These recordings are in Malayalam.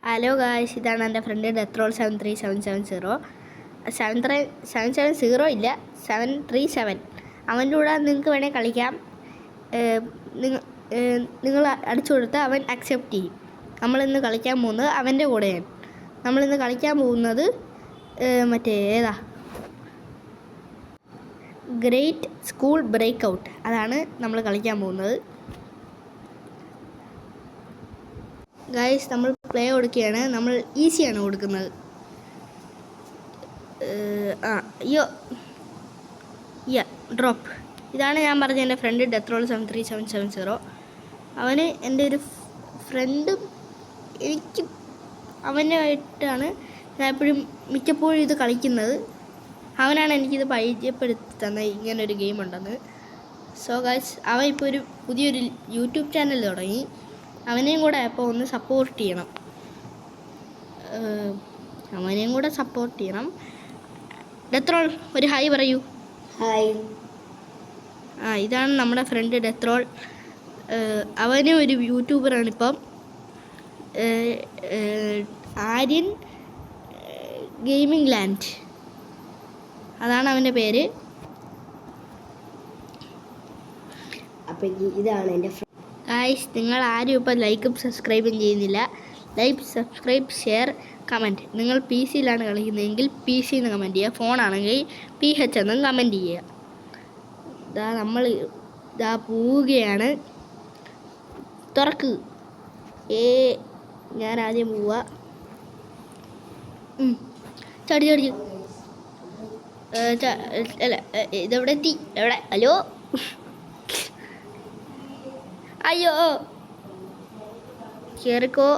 ഹലോ ഗായ്സ്, ഇതാണ് എൻ്റെ ഫ്രണ്ട് ഡെത്രോൾ 73770. 770 ഇല്ല, 737. അവൻ്റെ കൂടെ നിങ്ങൾക്ക് വേണേൽ കളിക്കാം. നിങ്ങൾ അടിച്ചു കൊടുത്താൽ അവൻ അക്സെപ്റ്റ് ചെയ്യും. നമ്മളിന്ന് കളിക്കാൻ പോകുന്നത് അവൻ്റെ കൂടെയാണ്. നമ്മളിന്ന് കളിക്കാൻ പോകുന്നത് മറ്റേ ഏതാ, ഗ്രേറ്റ് സ്കൂൾ ബ്രേക്ക് ഔട്ട്. അതാണ് നമ്മൾ കളിക്കാൻ പോകുന്നത്. ഗൈസ്, നമ്മൾ പ്ലേ കൊടുക്കുകയാണ്. നമ്മൾ ഈസിയാണ് കൊടുക്കുന്നത്. ഡ്രോപ്പ്. ഇതാണ് ഞാൻ പറഞ്ഞ എൻ്റെ ഫ്രണ്ട് ഡെത്രോൾ 73770. അവന് എൻ്റെ ഒരു ഫ്രണ്ടും എനിക്ക് അവനായിട്ടാണ് ഞാൻ എപ്പോഴും മിക്കപ്പോഴും ഇത് കളിക്കുന്നത്. അവനാണ് എനിക്കിത് പരിചയപ്പെടുത്തി തന്നത് ഇങ്ങനൊരു ഗെയിം ഉണ്ടെന്ന്. സോ ഗൈസ്, അവൻ ഇപ്പോൾ ഒരു പുതിയൊരു യൂട്യൂബ് ചാനൽ തുടങ്ങി. അവനെയും കൂടെ അപ്പോൾ ഒന്ന് സപ്പോർട്ട് ചെയ്യണം. ഡെത്രോൾ, ഒരു ഹായ് പറയൂ. ഹായ്. ഇതാണ് നമ്മുടെ ഫ്രണ്ട് ഡെത്രോൾ. അവനും ഒരു യൂട്യൂബറാണിപ്പം. ആര്യൻ ഗെയിമിംഗ് ലാൻഡ്, അതാണ് അവൻ്റെ പേര്. അപ്പം ഇതാണ് എൻ്റെ ഗായ്സ്, നിങ്ങൾ ആരും ഇപ്പം ലൈക്കും സബ്സ്ക്രൈബും ചെയ്യുന്നില്ല. Like, subscribe, share, comment. നിങ്ങൾ പി സിയിലാണ് കളിക്കുന്നതെങ്കിൽ പി സിന്ന് കമൻറ്റ് ചെയ്യുക. ഫോണാണെങ്കിൽ PH എന്നും കമൻറ്റ് ചെയ്യുക. നമ്മൾ പോവുകയാണ്. തുറക്ക്. ഞാൻ ആദ്യം പോവുക. ചടി അല്ല, ഇതെവിടെ എത്തി? എവിടെ? ഹലോ, അയ്യോ, കേറിക്കോ.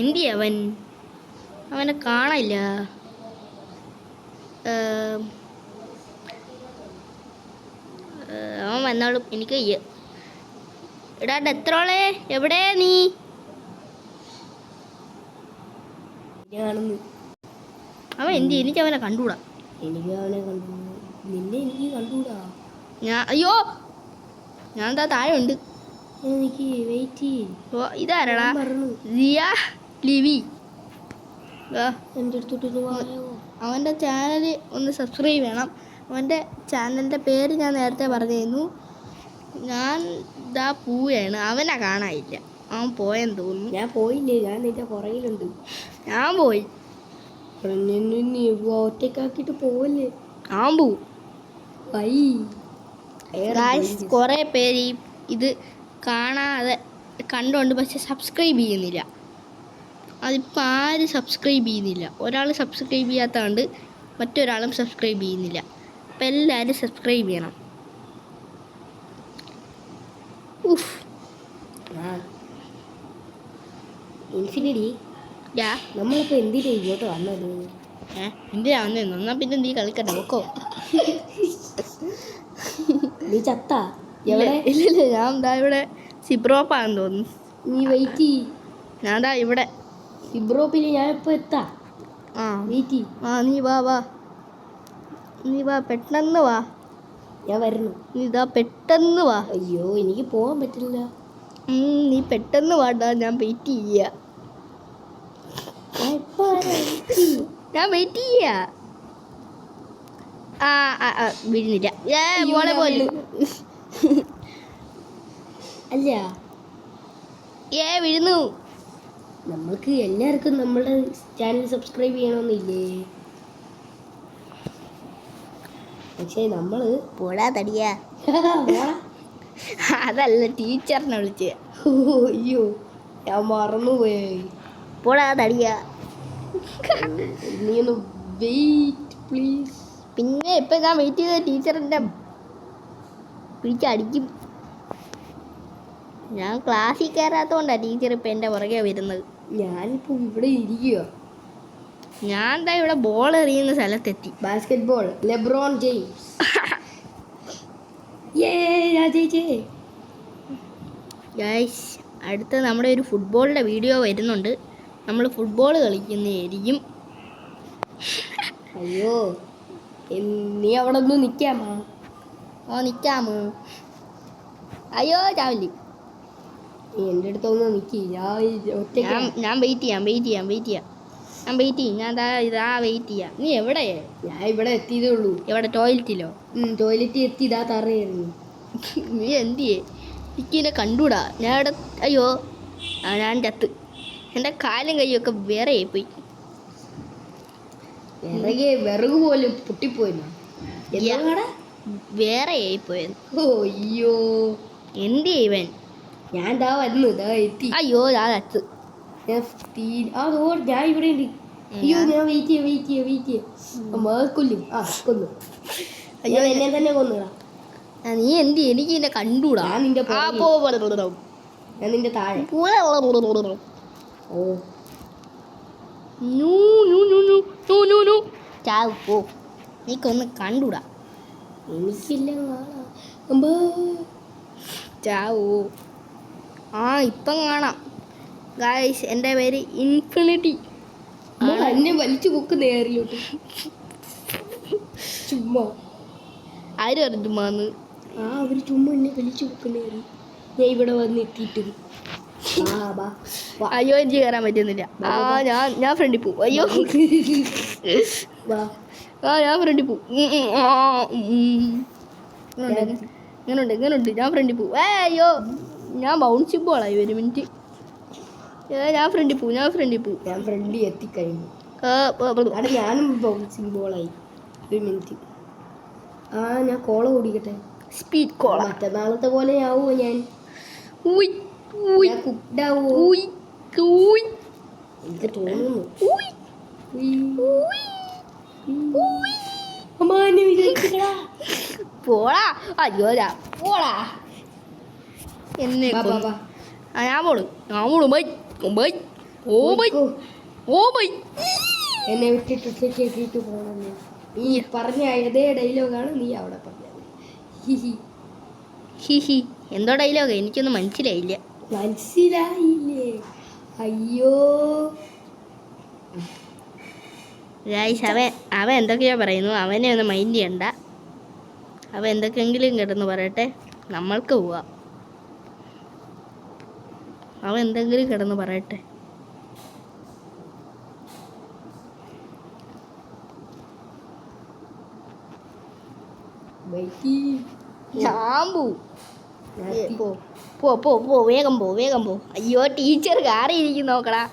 എന്തി അവനെ കാണില്ല. അവൻ വന്നാളും എനിക്ക് എടാ ഡെത്രോളെ, എവിടെ നീ? അവൻ എന്തി? എനിക്ക് അവനെ കണ്ടുകൂടാ. നിന്നെ എനിക്ക് കണ്ടുകൂടാ. അയ്യോ, ഞാൻ എന്താ താഴെ ഉണ്ട്. എനിക്ക് വെയിറ്റ് ചെയ്യും. ഇതാരടാ? റിയ ലിവി. എൻ്റെ അടുത്തോട്ട് അവൻ്റെ ചാനൽ ഒന്ന് സബ്സ്ക്രൈബ് ചെയ്യണം. അവൻ്റെ ചാനലിൻ്റെ പേര് ഞാൻ നേരത്തെ പറഞ്ഞിരുന്നു. ഞാൻ പോവുകയാണ്. അവനെ കാണാനില്ല. അവൻ പോയെന്ന് തോന്നുന്നു. ഞാൻ പോയില്ലേ, ഞാൻ നിന്റെ പുറകിലുണ്ട്. ഞാൻ പോയി. ഒറ്റക്കാക്കിട്ട് പോവല്ലേ. ഞാൻ പോവും. കുറേ പേര് ഇത് കാണാതെ കണ്ടുകൊണ്ട് പക്ഷെ സബ്സ്ക്രൈബ് ചെയ്യുന്നില്ല. അതിപ്പോൾ ആരും സബ്സ്ക്രൈബ് ചെയ്യുന്നില്ല. ഒരാൾ സബ്സ്ക്രൈബ് ചെയ്യാത്തതുകൊണ്ട് മറ്റൊരാളും സബ്സ്ക്രൈബ് ചെയ്യുന്നില്ല. അപ്പം എല്ലാവരും സബ്സ്ക്രൈബ് ചെയ്യണം. ഇൻഫിനിറ്റി, നമ്മളിപ്പോൾ എന്തിനാ ഇങ്ങോട്ട് വന്നത്? എന്തിനാ വന്നതെന്ന് എന്നാൽ പിന്നെ നീ കളിക്കട്ടെ, പൊക്കോ. നീ ചത്താ? ഇല്ല, ഞാൻ ഇവിടെ സിബ്രോപ്പാന്ന് തോന്നുന്നു. നീ വെയിറ്റ് ചെയ്യ്. ഞാൻ ഇവിടെ സിബ്രോപ്പിൽ ഞാൻ ഇപ്പോൾ എത്താം. വെയിറ്റ് ചെയ്യ്. നീ വാ, പെട്ടെന്ന് വാ. ഞാൻ വരുന്നു. നീ പെട്ടെന്ന് വാ. അയ്യോ, എനിക്ക് പോകാൻ പറ്റില്ല. നീ പെട്ടെന്ന് വാടാ, ഞാൻ വെയിറ്റ് ചെയ്യാ. ഞാൻ വെയിറ്റ് ചെയ്യാ. വീഴുന്നില്ല. അല്ല, വീഴുന്നു. നമ്മൾക്ക് എല്ലാവർക്കും നമ്മുടെ ചാനൽ സബ്സ്ക്രൈബ് ചെയ്യണമെന്നില്ലേ? പക്ഷേ നമ്മൾ പോടാ തടിയാ. അതല്ല, ടീച്ചറിനെ വിളിച്ച്. അയ്യോ, ഞാൻ മറന്നുപോയി. പോടാ തടിയാ. നീ ഒന്ന് വെയിറ്റ് പ്ലീസ്. പിന്നെ ഇപ്പം ഞാൻ വെയിറ്റ് ചെയ്ത ടീച്ചറിൻ്റെ പിടിച്ചടിക്കും. ഞാൻ ക്ലാസ്സിൽ കയറാത്തതുകൊണ്ടാണ് ടീച്ചർ ഇപ്പം എൻ്റെ പുറകെ വരുന്നത്. ഞാനിപ്പോൾ ഇവിടെ ഇരിക്കുക. ഞാൻ ഇവിടെ ബോൾ എറിയുന്ന സ്ഥലത്തെത്തി. Basket ball, LeBron James. Guys, അടുത്ത നമ്മുടെ ഒരു ഫുട്ബോളിൻ്റെ വീഡിയോ വരുന്നുണ്ട്. നമ്മൾ ഫുട്ബോൾ കളിക്കുന്നതായിരിക്കും. അയ്യോ, നീ അവിടെ ഒന്ന് നിൽക്കാമോ? നിൽക്കാമോ? അയ്യോ ചാവില്ല. നീ എൻ്റെ അടുത്തൊന്ന് നിൽക്കി, ഞാൻ ഒറ്റയ്ക്ക്. ഞാൻ വെയിറ്റ് ചെയ്യാം. ഞാൻ വെയിറ്റ് ചെയ്യും. ഞാൻ ഇതാ വെയിറ്റ് ചെയ്യാം. നീ എവിടെ? ഞാൻ ഇവിടെ എത്തിയതേ ഉള്ളൂ. എവിടെ? ടോയ്ലറ്റിലോ? ടോയ്ലറ്റിൽ എത്തി, ഇതാ തറയായിരുന്നു. നീ എന്തിയേ? എനിക്കിനെ കണ്ടൂടാ. ഞാൻ ഇവിടെ അയ്യോ ഞാൻ ചത്ത്. എൻ്റെ കാലും കൈയൊക്കെ വേറെ പോയി. വിറക് പോലും പൊട്ടിപ്പോയില്ല. വേറെ ആയിപ്പോയത്. ഓ അയ്യോ, എന്തിയേ ഇവൻ? ഞാൻ ഇതാ വന്നു, ഇതാ എത്തി. അയ്യോ ഞാൻ ചത്ത്. ഞാൻ ഇവിടെ ഉണ്ട്. അയ്യോ ഞാൻ വെയിറ്റ് ചെയ്യാം. കൊല്ലും. കൊന്നു. അയ്യോ എന്നെ തന്നെ കൊന്നുടാ. നീ എന്തി? എനിക്ക് എന്നെ കണ്ടൂടാ. ഞാൻ നിന്റെ ഞാൻ നിന്റെ താഴെ. ഓ ചാവ് പോ. നീക്കൊന്ന് കണ്ടൂടാ. എനിക്കില്ല. ചാവോ? ഇപ്പം കാണാം ഗായ്സ്. എൻ്റെ പേര് ഇൻഫിനിറ്റി. എന്നെ വലിച്ചു പൊക്ക് നേരിലോട്ട്. ചുമ്മാ ആര് പറഞ്ഞു ചുമ്മാന്ന്? അവര് ചുമ്മാ എന്നെ വലിച്ചു പൊക്കുന്നേറി. ഞാൻ ഇവിടെ വന്ന് എത്തിയിട്ടും. അയ്യോ എനിക്ക് കയറാൻ പറ്റുന്നില്ല. ഞാൻ ഫ്രണ്ടിൽ പോവും. അയ്യോ ഞാൻ ഫ്രണ്ടിൽ പോവും. ഇങ്ങനുണ്ട്. ഞാൻ ഫ്രണ്ടിൽ പോവും. അയ്യോ ഞാൻ ബൗൺസ് ബോളായി. ഒരു മിനിറ്റ്. ഞാൻ ഫ്രണ്ടിൽ പോവും. ഞാൻ ഫ്രണ്ടിൽ എത്തിക്കഴിഞ്ഞു. ഞാനും ബൗൺസിംഗ് ബോളായി. ഒരു മിനിറ്റ്. ഞാൻ കോള ഓടിക്കട്ടെ. സ്പീഡ് കോള. മറ്റന്നാളത്തെ പോലെ ആവുമോ ഞാൻ? കുക്ക്ഡാവോ? എനിക്ക് തോന്നുന്നു. പോടാ. അയ്യോ പോടാ. എന്നെ ഞാൻ പോടും. ബൈ. എന്നെ വിട്ടിട്ട് എത്തിയിട്ട് പോകണം. നീ പറഞ്ഞ അതേ ഡയലോഗാണ് നീ അവിടെ പറഞ്ഞത്. ഹിഹി. എന്തോ ഡയലോഗ്? എനിക്കൊന്നും മനസ്സിലായില്ലേ? അയ്യോ ഗായ്സ്, അവൻ എന്തൊക്കെയോ പറയുന്നു. അവനെ ഒന്ന് മൈൻഡ് ചെയ്യണ്ട. അവൻ എന്തൊക്കെയെങ്കിലും കിടന്ന് പറയട്ടെ. നമ്മൾക്ക് പോവാം. അവൻ എന്തെങ്കിലും കിടന്ന് പറയട്ടെ. ഞാൻ പോ. വേഗം പോ. അയ്യോ ടീച്ചർ കയറിയിരിക്കുന്നു. നോക്കടാ,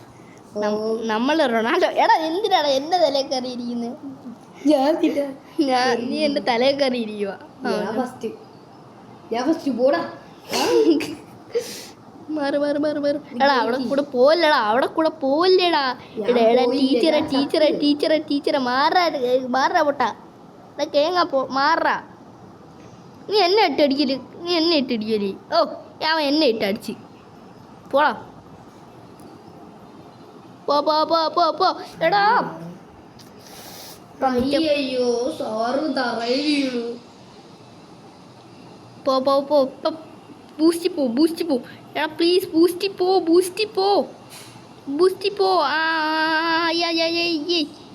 നമ്മൾ റൊണാൾഡോ. എടാ എന്തിനാടാ എൻ്റെ തലയിൽ കയറിയിരിക്കുന്നത്? നീ എൻ്റെ തലയിൽ കയറിയിരിക്കുക. മാറ്. എടാ അവിടെ കൂടെ പോവല്ലേടാ. ടീച്ചറെ മാറാ പൊട്ടാ. കേങ്ങ മാറാ. നീ എന്നെ ഇട്ടടിക്കല്. ഓ അവൻ എന്നെ ഇട്ടടിച്ച്. പോടാ. പോ. എടാ അയ്യോ സാറ് തറയിൽ വീണു. പോ. ബൂസ്റ്റ് പോ. എടാ പ്ലീസ് ബൂസ്റ്റ് പോ.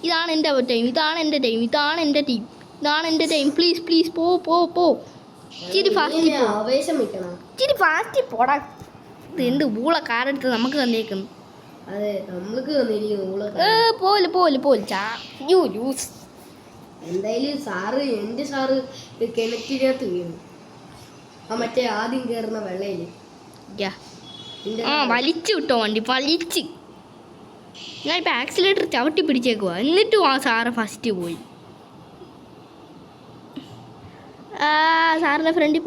ഇതാണ് എൻ്റെ ടൈം. പ്ലീസ് പോ. ഇച്ചിരി ഫാസ്റ്റ് പോടാ. ഇത് എന്ത് ഊള കാരെടുത്ത് നമുക്ക് തന്നേക്കുന്നു. അതെ, നമ്മൾക്ക് തന്നിരിക്കുന്നു. എന്തായാലും എൻ്റെ സാറ് കിണറ്റിനകത്ത് വീണു. മറ്റേ ആദ്യം കയറുന്ന വെള്ളയില് വലിച്ചു വിട്ടോ വണ്ടി. ഞാനിപ്പോൾ ആക്സിലേറ്റർ ചവിട്ടി പിടിച്ചേക്കുവാ. എന്നിട്ടും സാറ് ഫസ്റ്റ് പോയി. സാറിൻ്റെ ഫ്രണ്ടിൽ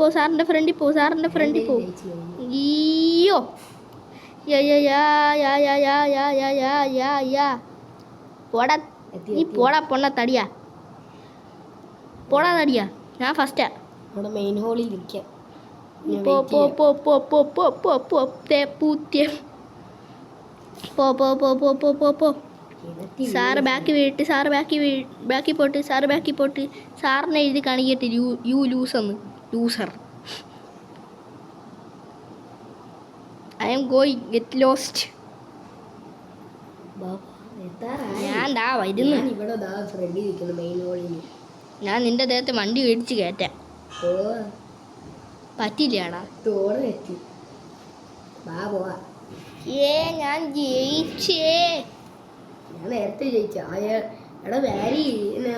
പോ. അയ്യോ പോടാ. നീ പോടാ പൊണ്ണ തടിയാ. ഞാൻ ഫസ്റ്റാ. മെയിൻ ഹോളിൽ നിൽക്കാം. പോ. സാറ് ബാക്കി പോട്ട്. സാറിനെ എഴുതി കാണിക്കട്ടെ you loser. I'm going get lost. ഞാൻ വരുന്നു. ഞാൻ നിന്റെ ദേഹത്തെ വണ്ടി മേടിച്ച് കയറ്റാം. പറ്റില്ലാടാ. തോട് വെച്ചു. വാ പോവാ. ഞാൻ ജയിച്ചേ. ഞാൻ നേരത്തെ ജയിച്ചു. എടാ വാരി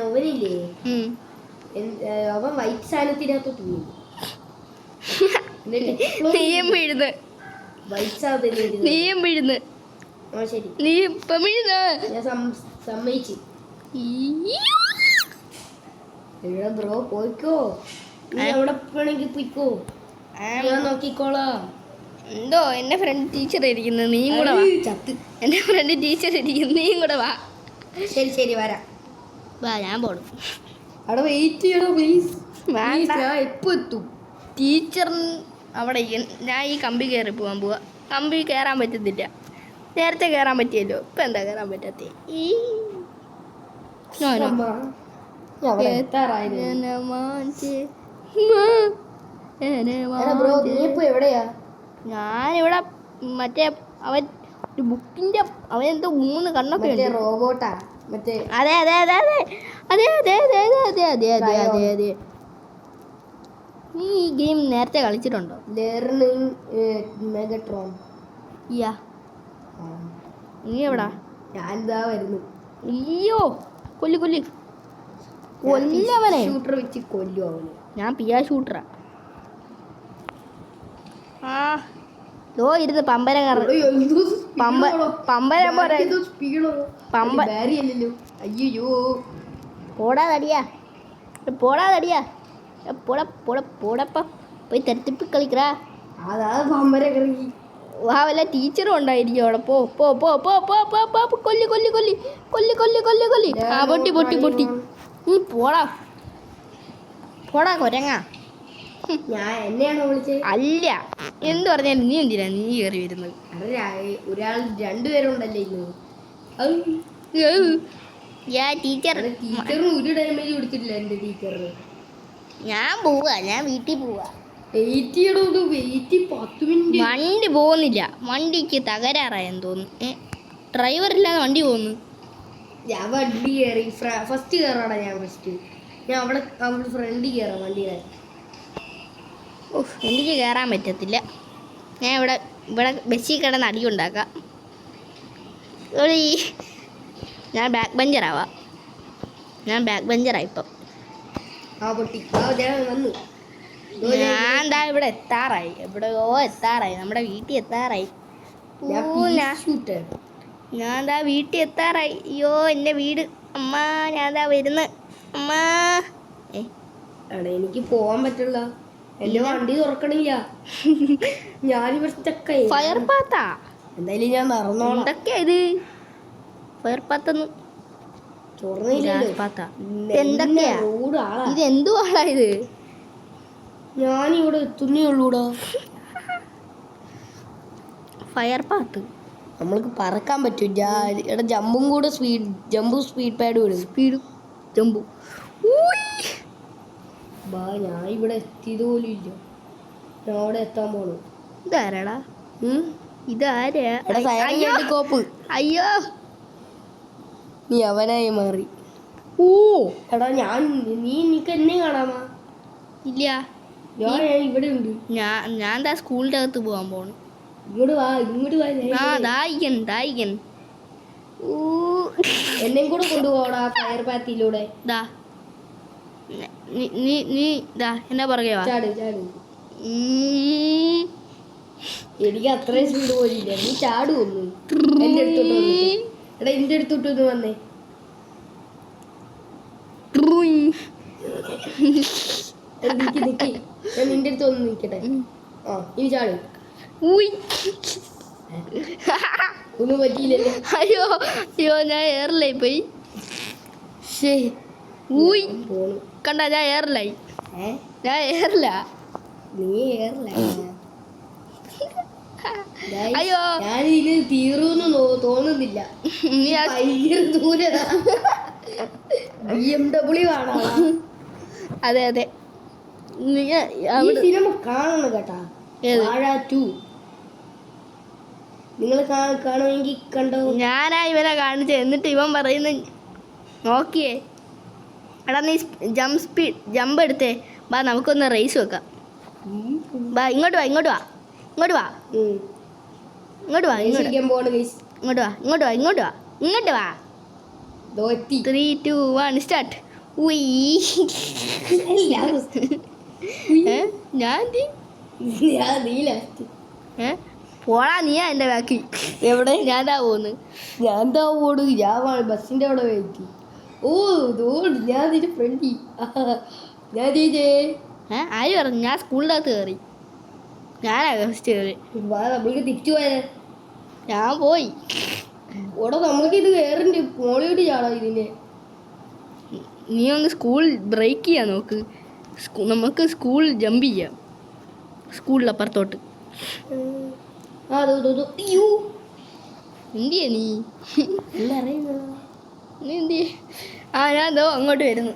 അവനില്ലേ, അവൻ വൈറ്റ് സാധനത്തിനകത്തോട്ട് വീണു. നീയും വീഴുന്നു. വൈറ്റ് സാധനം നീയും വീഴുന്നു. ആ ശരി, നീ ഇപ്പം വീഴുന്നു. ഞാൻ സമ്മതിച്ചു. എടാ ബ്രോ പോയിക്കോ, നീ എവിടെ വേണമെങ്കിൽ പോയിക്കോ, ഞാൻ നോക്കിക്കോളാം. എന്തോ എന്റെ ഫ്രണ്ട് ടീച്ചർ ഇരിക്കുന്നു, നീയും കൂടെ വാ. ചത്ത്. എന്റെ ഫ്രണ്ട് ടീച്ചർ ഇരിക്കുന്നു, നീയും കൂടെ വാ. ശരി ശരി വരാം. വാ, ഞാൻ പോടും. അവിടെ വെയിറ്റ് ചെയ്യണോ പ്ലീസ്? വേണ്ട. ഞാൻ എപ്പോ എത്തും? ടീച്ചർ അവിടെ ഞാൻ ഈ കമ്പി കയറി പോവാ. കമ്പി കയറാൻ പറ്റത്തില്ല. നേരത്തെ കയറാൻ പറ്റിയല്ലോ, ഇപ്പം എന്താ കയറാൻ പറ്റാത്തേ? ഈ ബ്രോ നീ ഇപ്പൊ എവിടെയാ? ഞാനിവിടെ മറ്റേ അവൻ ഒരു ബുക്കിന്റെ അവനെന്തോ 3 കണ്ണൊക്കെ ഉണ്ട്. റോബോട്ടാ മറ്റേ? അതെ അതെ അതെ അതെ അതെ അതെ അതെ അതെ അതെ അതെ അതെ അതെ. നീ ഈ ഗെയിം നേരത്തെ കളിച്ചിട്ടുണ്ടോ? Learning Megatron. യാ. നീ എവിടാ? ഞാൻ ഇതാ വരുന്നു. അയ്യോ, കൊല്ലവനെ. ഷൂട്ടർ വെച്ച് കൊല്ലു അവന്. ഞാൻ പിയാ ഷൂട്ടറാ. ആ ലോ ഇരുന്ന് പമ്പരം പമ്പരം പോരാ. അയ്യോ പോടാ തടിയാ, പോടാ തടിയാ, പോടാ പോടാ പോടപ്പം പോയി തെരത്തിപ്പി കളിക്കറാ. അതാ പമ്പരം കറങ്ങി. വാ, വല്ല ടീച്ചറും ഉണ്ടായിരിക്കും അവിടെ. പോ പോ പോ പോ പോ പോ പോ കൊല്ലി കൊല്ലി കൊല്ലി കൊല്ലി കൊല്ലി കൊല്ലി കൊല്ലി. ആ പൊട്ടി പൊട്ടി പൊട്ടി. നീ പോടാ പോടാ കൊരങ്ങ. ഞാൻ എന്നെയാണോ വിളിച്ചത്? അല്ല, എന്ത് പറഞ്ഞാലും നീ എന്തിനാ നീ കയറി വരുന്നത്? ഒരാൾ 2 പേരുണ്ടല്ലേ ഇന്ന്. ടീച്ചറിന് ഒരു ഡാമേജ് കൊടുത്തിട്ടില്ല എന്റെ ടീച്ചറിന്. ഞാൻ പോവാ, ഞാൻ വീട്ടിൽ പോവാ. വെയിറ്റ് ചെയ്യണോ? Wait 10 minute. വണ്ടി പോകുന്നില്ല, വണ്ടിക്ക് തകരാറായെന്ന് തോന്നുന്നു. ഡ്രൈവറില്ലാതെ വണ്ടി പോകുന്നു. ഞാൻ വണ്ടി കയറി ഫസ്റ്റ് കയറാടാ. ഞാൻ അവിടെ ഫ്രണ്ടിൽ കയറാം വണ്ടിയുടെ. എനിക്ക് കയറാൻ പറ്റത്തില്ല. ഞാൻ ഇവിടെ ബസ്സിൽ കിടന്ന് അടി ഉണ്ടാക്കാം. ഞാൻ ബാക്ക് ബെഞ്ചറാവാം. ഞാൻ ബാക്ക് ബെഞ്ചറായി ഇപ്പം. വന്നു. ഞാൻ എന്താ ഇവിടെ എത്താറായി, എവിടെയോ എത്താറായി, നമ്മുടെ വീട്ടിൽ എത്താറായി. ഞാൻ എന്താ വീട്ടിൽ എത്താറായി. അയ്യോ എൻ്റെ വീട്. അമ്മ ഞാൻ എന്താ വരുന്നു. അമ്മ എനിക്ക് പോവാൻ പറ്റില്ല, എന്റെ വണ്ടി തുറക്കണില്ല. ഞാനിവിടുത്തെ ഫയർ പാത്താ. എന്തായാലും ഞാൻ നടന്നോളാം. എന്തൊക്കെയാ ഇത്? ഫയർ പാത്തൊന്നും എന്തൊക്കെയാ ഇത്? എന്തുവാടാ ഇത്? ഞാനിവിടെ എത്തുന്നേ ഉള്ളൂടാ. ഫയർ പാത്ത് നമ്മൾക്ക് പറക്കാൻ പറ്റും. എടാ ജമ്പും കൂടെ സ്പീഡ് പാഡ് വിടും. Speed jump. ഞാൻ ഇവിടെ എത്തിയത് പോലും ഇല്ല. ഞാൻ അവിടെ എത്താൻ പോണു. ഇതാരാടാ? ഇതാരാ? കോപ്പ്. അയ്യോ, നീ അവനായി മാറി. ഓ എടാ നീ എനിക്ക് എന്നെ കാണാമാ? ഇല്ല, ഞാൻ ഇവിടെ ഉണ്ട്. ഞാൻ എന്താ സ്കൂളിൻ്റെ അകത്ത് പോകാൻ പോണു. ഇങ്ങോട്ട് വാ. ദായികൻ എന്നെയും കൂടെ കൊണ്ടുപോടാ ഫയർ പാത്തിലൂടെ. നീ എന്നാ പുറകെ വാ. ചാട്. എനിക്ക് അത്രയും സ്പീഡ് പോലില്ല. നീ ചാട് വന്നു എന്റെ അടുത്തോട്ട് വന്നിട്ട്. എടാ എന്റെ അടുത്തോട്ട് വന്നേ. നിക്ക് ഞാൻ നിന്റെ അടുത്ത് വന്ന് നിൽക്കട്ടെ. ഇനി ചാട്. ഒന്നും പറ്റിയില്ലല്ലോ. അയ്യോ ഞാൻ ഏറിലായി പോയി. കണ്ട, ഞാൻ ഏറിലായി. ഞാൻ ഏറില്ല. നീ ഏറില്ല. അയ്യോ ഞാനിത് തീർന്നു തോന്നുന്നില്ല. ഭയങ്കര ദൂര. BMW കാണാ. അതെ അതെ, സിനിമ കാണണം കേട്ടാ. വാഴ 2 നിങ്ങൾ കാണുമെങ്കിൽ കണ്ടോ. ഞാനാ ഇവനെ കാണിച്ചത്. എന്നിട്ട് ഇവൻ പറയുന്നു നോക്കിയേ. എടാ നീ ജമ്പ് എടുത്തേ, വാ നമുക്കൊന്ന് റേസ് വെക്കാം. വാ ഇങ്ങോട്ട് വാ ഇങ്ങോട്ട് വാ ഇങ്ങോട്ട് വാ ഇങ്ങോട്ട് വാ ഇങ്ങോട്ട് കളിക്കാൻ പോവാണ് ഗൈസ്. ഇങ്ങോട്ട് വാ ഇങ്ങോട്ട് വാ ഇങ്ങോട്ട് വാ ഇങ്ങോട്ട് വാ ദോ എത്തി. 3 2 1 സ്റ്റാർട്ട് ഞാൻ നീ ലാസ്റ്റ്. പോടാ നീയാ എൻ്റെ ബാക്കി എവിടെ ഞാനാ പോന്ന് ഞാൻ എന്താ ഓടും, ഞാൻ ബസ്സിന്റെ അവിടെ വെയിറ്റ്. ഓ ദോട് ഞാൻ നിന്റെ ഫ്രണ്ടി. ഞാൻ ചെയ്തേ. ആര് പറഞ്ഞു? ഞാൻ സ്കൂളിൻ്റെ അകത്ത് കയറി. ഞാനാ ഫസ്റ്റ് കയറി. വാ നമ്മൾക്ക് തിരിച്ചു പോയാലേ. ഞാൻ പോയി. ഓടാ നമ്മൾക്ക് ഇത് കയറണ്ട്. മോളിയോട്ട് ചാടാ ഇതിന്റെ. നീ ഒന്ന് സ്കൂൾ ബ്രേക്ക് ചെയ്യാൻ നോക്ക്. നമുക്ക് സ്കൂൾ ജമ്പ് ചെയ്യാം സ്കൂളിലപ്പുറത്തോട്ട്. അയ്യോ എന്തിയാ നീ നീ എന്തിയ? ഞാൻ ദോ അങ്ങോട്ട് വരുന്നു.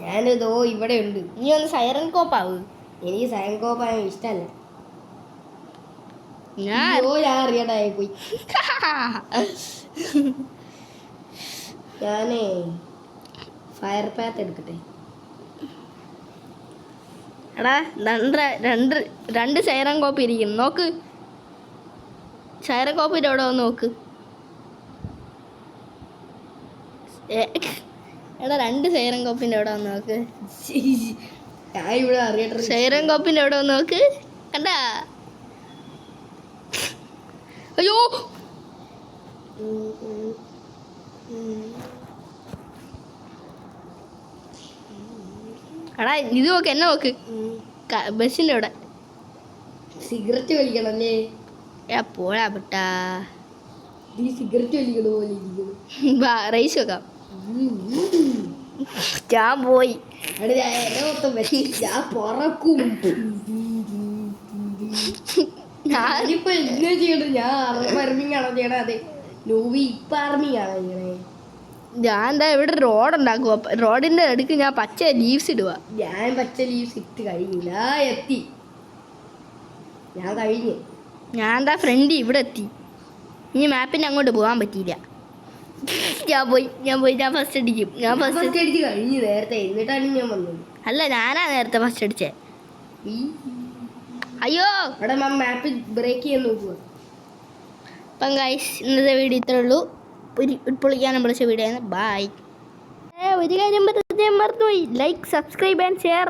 ഞാനിതോ ഇവിടെ ഉണ്ട്. നീ ഒന്ന് സൈറൻ കോപ്പാവ്. എനിക്ക് സയൻകോപ്പായ ഇഷ്ടമല്ല. ഞാൻ ഞാൻ അറിയണ്ടായി പോയി. ഞാനേ ഫയർ പാത്ത് എടുക്കട്ടെ. എടാ രണ്ട് സൈറൻ കോപ്പി ഇരിക്കുന്നു. നോക്ക് സൈറൻ കോപ്പിൻ്റെ അവിടെ വന്ന് നോക്ക്. എടാ 2 സൈറൻ കോപ്പിൻ്റെ അവിടെ വന്ന് നോക്ക്. ഞാൻ ഇവിടെ അറിയട്ടെ. സൈറൻ കോപ്പിൻ്റെ അവിടെ വന്ന് നോക്ക്. കണ്ടാ? അയ്യോ എടാ ഇത് നോക്ക്, എന്നെ നോക്ക്. ബസ്സിൻ്റെ അവിടെ സിഗരറ്റ് വലിക്കണല്ലേ? പോടാ ബട്ടാ. നീ സിഗരറ്റ് വലിക്കണ പോലെ ഇരിക്കുന്നു. റൈസ് വെക്കാം. ഞാൻ പോയി. ഞാൻ പറക്കും. ഞാനിപ്പോ എങ്ങനെ ചെയ്യണം? ഞാൻ ഫാർമിംഗ് ആണോ ചെയ്യണേ? അതെ നൂവി ഫാർമിംഗ് ആണോ ചെയ്യണേ? ഞാൻ എന്താ ഇവിടെ റോഡ് ഉണ്ടാക്കുക. റോഡിന്റെ അടുക്ക് ഞാൻ പച്ച ലീവ്സ് ഇടുക. ഞാൻ പച്ച ലീവ്സ് ഇട്ട് കഴിഞ്ഞില്ല. എത്തി. ഞാൻ കഴിഞ്ഞു. ഞാൻ എന്താ ഫ്രണ്ട് ഇവിടെ എത്തി. ഇനി മാപ്പിന് അങ്ങോട്ട് പോകാൻ പറ്റിയില്ല. ഞാൻ ഫസ്റ്റ് അടിക്കും. ഞാൻ ഫസ്റ്റ് അടിച്ച് കഴിഞ്ഞു നേരത്തെ. എന്നിട്ടാണ് ഞാൻ വന്നത്. അല്ല ഞാനാ നേരത്തെ ഫസ്റ്റ് അടിച്ചേ. അയ്യോ അവിടെ മാപ്പ് ബ്രേക്ക് ചെയ്യാൻ നോക്കുക. അപ്പം ഗൈസ് ഇന്നത്തെ വീഡിയോ ഇത്രേ ഉള്ളൂ. പൊളിക്കാനും വിളിച്ച വീഡിയോ ആണ്. ബായ്. ഒരു കാര്യം മറന്നുപോയി. Like, subscribe and share.